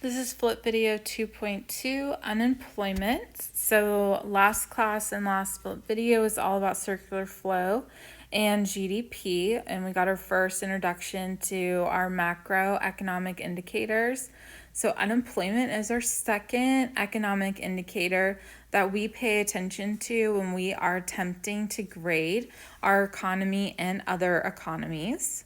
This is Flip Video 2.2, unemployment. So last class and last Flip Video is all about circular flow and GDP, and we got our first introduction to our macroeconomic indicators. So unemployment is our second economic indicator that we pay attention to when we are attempting to grade our economy and other economies.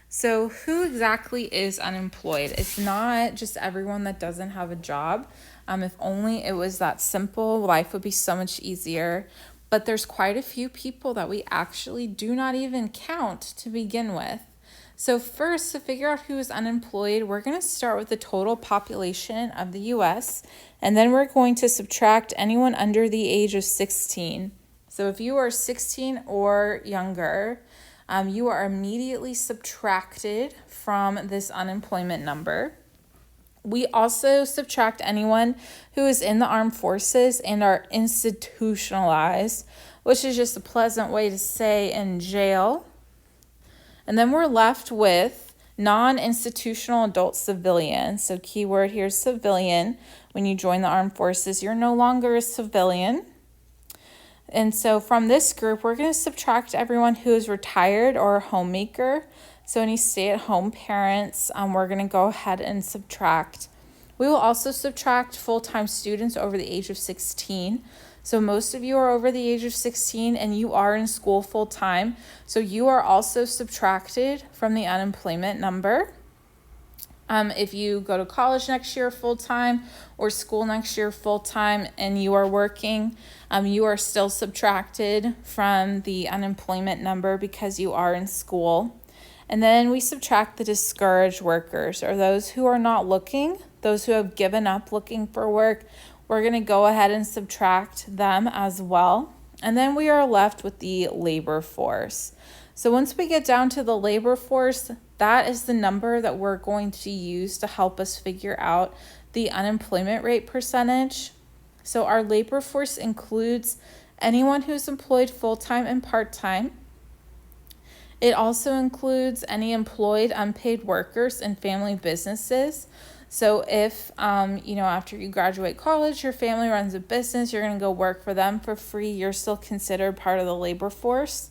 So, who exactly is unemployed? It's not just everyone that doesn't have a job. If only it was that simple, life would be so much easier. But there's quite a few people that we actually do not even count to begin with. So, first, to figure out who is unemployed, we're going to start with the total population of the US, and then we're going to subtract anyone under the age of 16. So, if you are 16 or younger, you are immediately subtracted from this unemployment number. We also subtract anyone who is in the armed forces and are institutionalized, which is just a pleasant way to say in jail. And then we're left with non-institutional adult civilians. So keyword here is civilian. When you join the armed forces, you're no longer a civilian. And so from this group, we're going to subtract everyone who is retired or a homemaker. So any stay-at-home parents, we're going to go ahead and subtract. We will also subtract full-time students over the age of 16. So most of you are over the age of 16 and you are in school full-time. So you are also subtracted from the unemployment number. If you go to college next year full-time or school next year full-time and you are working, you are still subtracted from the unemployment number because you are in school. And then we subtract the discouraged workers, or those who are not looking, those who have given up looking for work. We're going to go ahead and subtract them as well. And then we are left with the labor force. So once we get down to the labor force, that is the number that we're going to use to help us figure out the unemployment rate percentage. So our labor force includes anyone who's employed full-time and part-time. It also includes any employed unpaid workers and family businesses. So if, after you graduate college, your family runs a business, you're going to go work for them for free, you're still considered part of the labor force.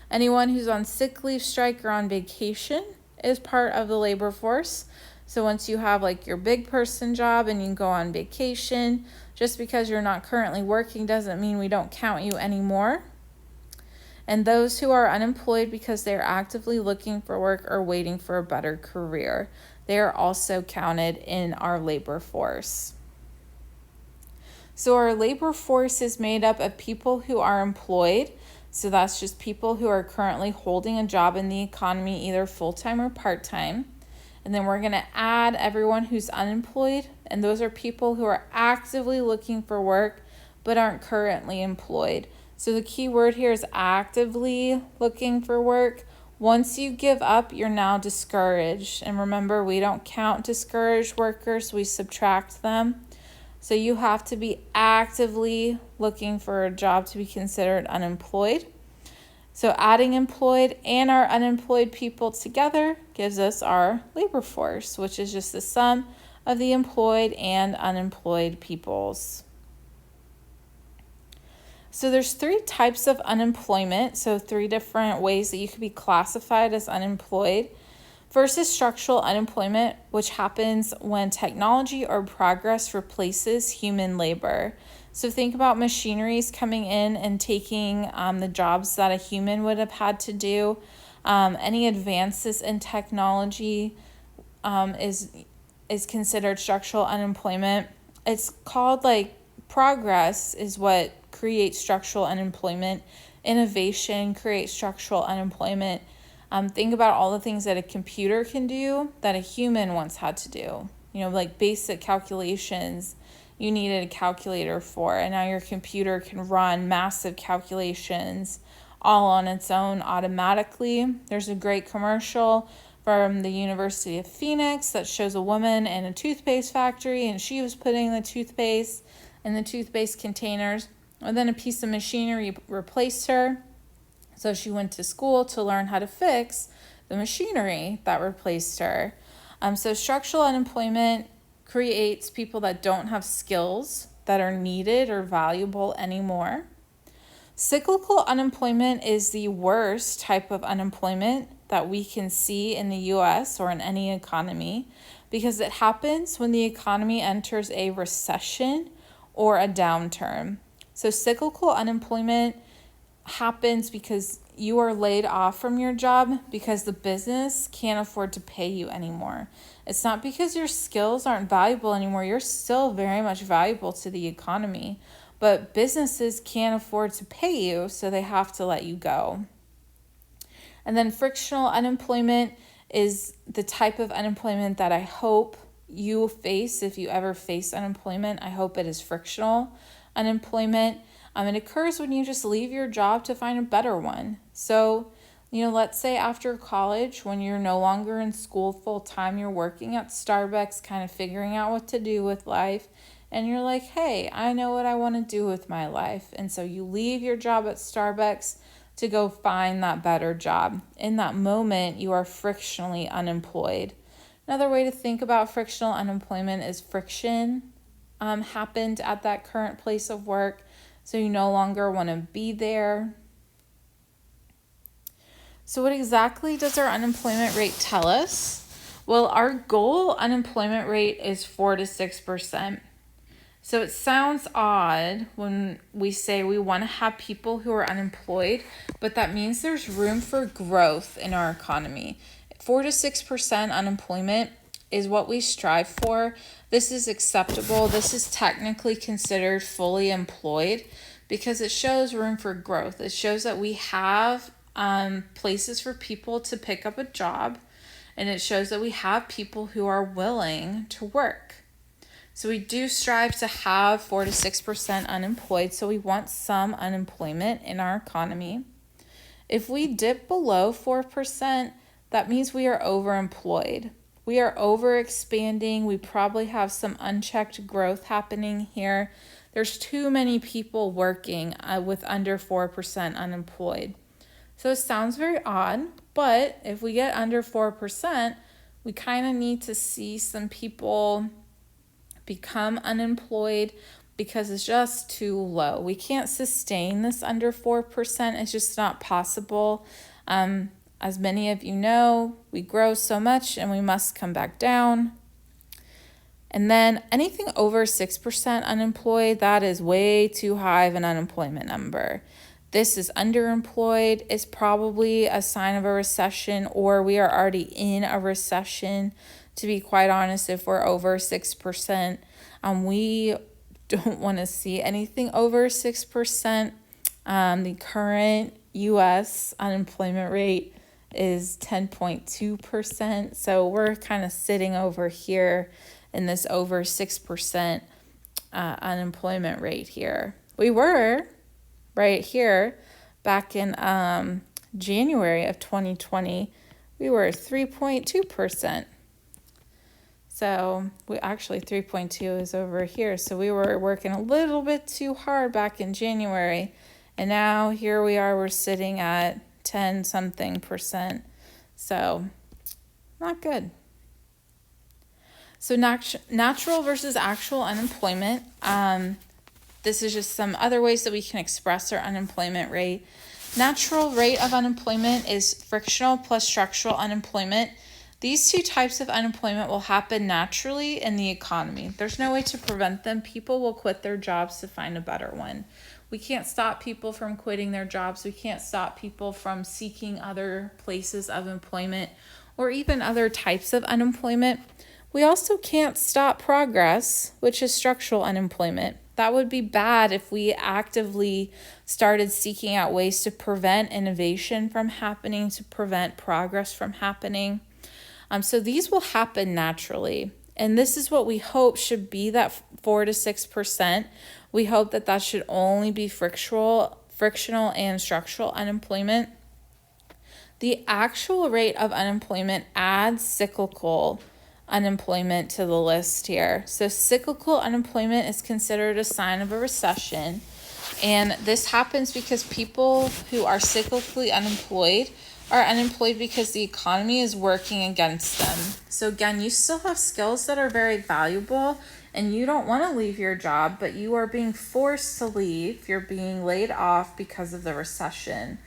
Anyone who's on sick leave, strike, or on vacation is part of the labor force. So once you have your big person job and you can go on vacation, just because you're not currently working doesn't mean we don't count you anymore. And those who are unemployed because they're actively looking for work or waiting for a better career, they are also counted in our labor force. So our labor force is made up of people who are employed. So that's just people who are currently holding a job in the economy, either full-time or part-time. And then we're going to add everyone who's unemployed. And those are people who are actively looking for work but aren't currently employed. So the key word here is actively looking for work. Once you give up, you're now discouraged. And remember, we don't count discouraged workers, we subtract them. So you have to be actively looking for a job to be considered unemployed. So adding employed and our unemployed people together gives us our labor force, which is just the sum of the employed and unemployed peoples. So there's 3 types of unemployment, so 3 different ways that you could be classified as unemployed. First is structural unemployment, which happens when technology or progress replaces human labor. So think about machineries coming in and taking the jobs that a human would have had to do. Any advances in technology is considered structural unemployment. It's called progress is what creates structural unemployment. Innovation creates structural unemployment. Think about all the things that a computer can do that a human once had to do. Basic calculations you needed a calculator for, and now your computer can run massive calculations all on its own automatically. There's a great commercial from the University of Phoenix that shows a woman in a toothpaste factory, and she was putting the toothpaste in the toothpaste containers, and then a piece of machinery replaced her. So she went to school to learn how to fix the machinery that replaced her. So structural unemployment creates people that don't have skills that are needed or valuable anymore. Cyclical unemployment is the worst type of unemployment that we can see in the US or in any economy because it happens when the economy enters a recession or a downturn. So cyclical unemployment happens because you are laid off from your job because the business can't afford to pay you anymore. It's not because your skills aren't valuable anymore. You're still very much valuable to the economy, but businesses can't afford to pay you, so they have to let you go. And then frictional unemployment is the type of unemployment that I hope you face if you ever face unemployment. I hope it is frictional unemployment. It occurs when you just leave your job to find a better one. So, let's say after college, when you're no longer in school full time, you're working at Starbucks, kind of figuring out what to do with life. And you're like, hey, I know what I want to do with my life. And so you leave your job at Starbucks to go find that better job. In that moment, you are frictionally unemployed. Another way to think about frictional unemployment is friction happened at that current place of work. So you no longer want to be there. So what exactly does our unemployment rate tell us? Well, our goal unemployment rate is 4 to 6%. So it sounds odd when we say we want to have people who are unemployed, but that means there's room for growth in our economy. 4 to 6% unemployment is what we strive for. This is acceptable. This is technically considered fully employed because it shows room for growth. It shows that we have places for people to pick up a job, and it shows that we have people who are willing to work. So we do strive to have 4 to 6% unemployed, so we want some unemployment in our economy. If we dip below 4%, that means we are overemployed. We are overexpanding. We probably have some unchecked growth happening here. There's too many people working with under 4% unemployed. So it sounds very odd, but if we get under 4%, we kind of need to see some people become unemployed because it's just too low. We can't sustain this under 4%. It's just not possible. As many of you know, we grow so much and we must come back down. And then anything over 6% unemployed, that is way too high of an unemployment number. This is underemployed. It's probably a sign of a recession, or we are already in a recession. To be quite honest, if we're over 6%, we don't want to see anything over 6%. The current U.S. unemployment rate is 10.2%. So we're kind of sitting over here in this over 6% unemployment rate here. We were right here back in January of 2020, we were 3.2%. So we actually 3.2 is over here. So we were working a little bit too hard back in January. And now here we are, we're sitting at 10 something percent. So not good. So natural versus actual unemployment. This is just some other ways that we can express our unemployment rate. Natural rate of unemployment is frictional plus structural unemployment. These two types of unemployment will happen naturally in the economy. There's no way to prevent them. People will quit their jobs to find a better one. We can't stop people from quitting their jobs. We can't stop people from seeking other places of employment or even other types of unemployment. We also can't stop progress, which is structural unemployment. That would be bad if we actively started seeking out ways to prevent innovation from happening, to prevent progress from happening. So these will happen naturally. And this is what we hope should be that 4 to 6%. We hope that that should only be frictional and structural unemployment. The actual rate of unemployment adds cyclical unemployment to the list here. So cyclical unemployment is considered a sign of a recession. And this happens because people who are cyclically unemployed are unemployed because the economy is working against them. So again, you still have skills that are very valuable and you don't want to leave your job, but you are being forced to leave. You're being laid off because of the recession.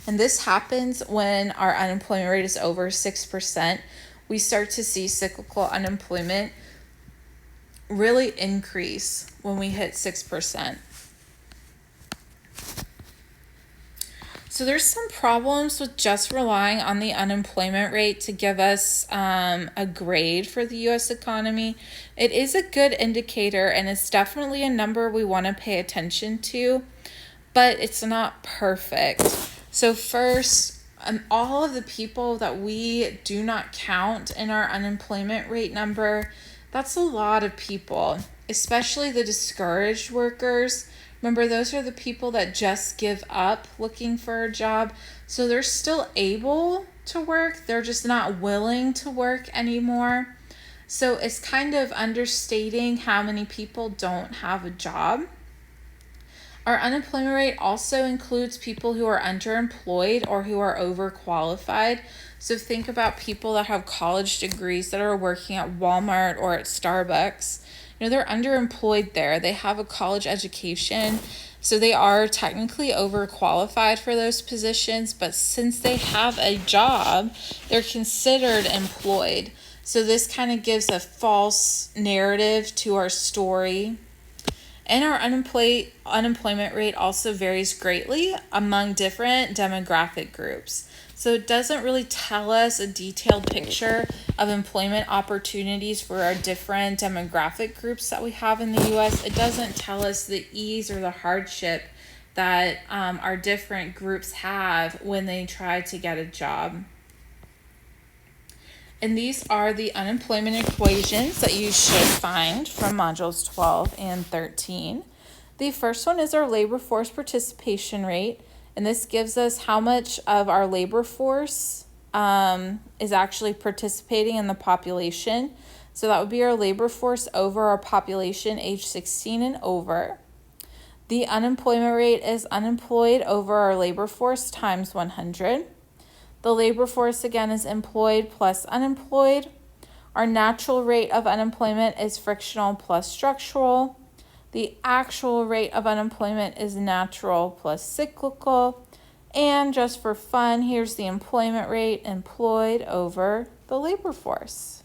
And this happens when our unemployment rate is over 6%. We start to see cyclical unemployment really increase when we hit 6%. So there's some problems with just relying on the unemployment rate to give us a grade for the U.S. economy. It is a good indicator and it's definitely a number we want to pay attention to, but it's not perfect. So first, all of the people that we do not count in our unemployment rate number, that's a lot of people, especially the discouraged workers. Remember, those are the people that just give up looking for a job. So they're still able to work. They're just not willing to work anymore. So it's kind of understating how many people don't have a job. Our unemployment rate also includes people who are underemployed or who are overqualified. So think about people that have college degrees that are working at Walmart or at Starbucks. They're underemployed there. They have a college education, so they are technically overqualified for those positions, but since they have a job, they're considered employed. So this kind of gives a false narrative to our story. And our unemployment rate also varies greatly among different demographic groups. So it doesn't really tell us a detailed picture of employment opportunities for our different demographic groups that we have in the U.S. It doesn't tell us the ease or the hardship that our different groups have when they try to get a job. And these are the unemployment equations that you should find from modules 12 and 13. The first one is our labor force participation rate, and this gives us how much of our labor force is actually participating in the population. So that would be our labor force over our population age 16 and over. The unemployment rate is unemployed over our labor force times 100. The labor force, again, is employed plus unemployed. Our natural rate of unemployment is frictional plus structural. The actual rate of unemployment is natural plus cyclical. And just for fun, here's the employment rate employed over the labor force.